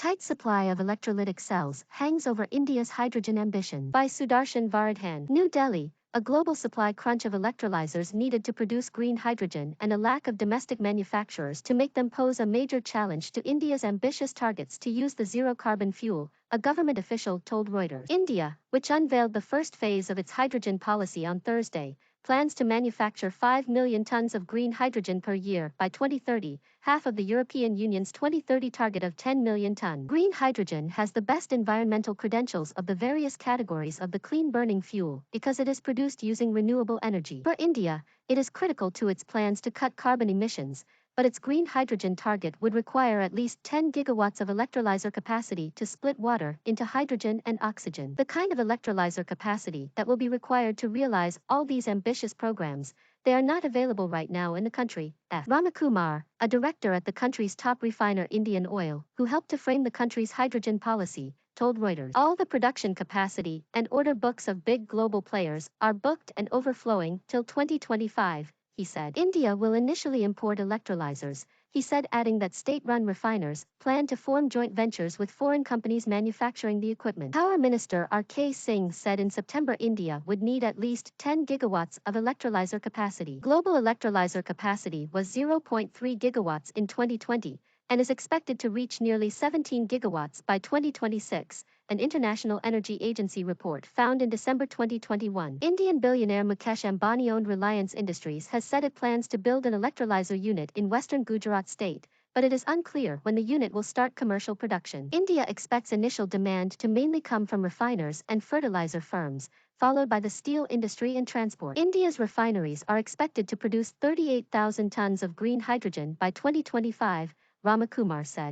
Tight supply of electrolytic cells hangs over India's hydrogen ambition. By Sudarshan Varadhan. New Delhi. A global supply crunch of electrolyzers needed to produce green hydrogen and a lack of domestic manufacturers to make them pose a major challenge to India's ambitious targets to use the zero-carbon fuel, a government official told Reuters. India, which unveiled the first phase of its hydrogen policy on Thursday, plans to manufacture 5 million tons of green hydrogen per year by 2030, half of the European Union's 2030 target of 10 million tons. Green hydrogen has the best environmental credentials of the various categories of the clean-burning fuel because it is produced using renewable energy. For India, it is critical to its plans to cut carbon emissions, but its green hydrogen target would require at least 10 gigawatts of electrolyzer capacity to split water into hydrogen and oxygen. The kind of electrolyzer capacity that will be required to realize all these ambitious programs, they are not available right now in the country. Ramakumar, a director at the country's top refiner Indian Oil, who helped to frame the country's hydrogen policy, told Reuters. All the production capacity and order books of big global players are booked and overflowing till 2025. He said. India will initially import electrolyzers, he said, adding that state-run refiners plan to form joint ventures with foreign companies manufacturing the equipment. Power Minister R.K. Singh said in September India would need at least 10 gigawatts of electrolyzer capacity. Global electrolyzer capacity was 0.3 gigawatts in 2020 and is expected to reach nearly 17 gigawatts by 2026. An International Energy Agency report found in December 2021. Indian billionaire Mukesh Ambani-owned Reliance Industries has said it plans to build an electrolyzer unit in western Gujarat state, but it is unclear when the unit will start commercial production. India expects initial demand to mainly come from refiners and fertilizer firms, followed by the steel industry and transport. India's refineries are expected to produce 38,000 tons of green hydrogen by 2025, Ramakumar said.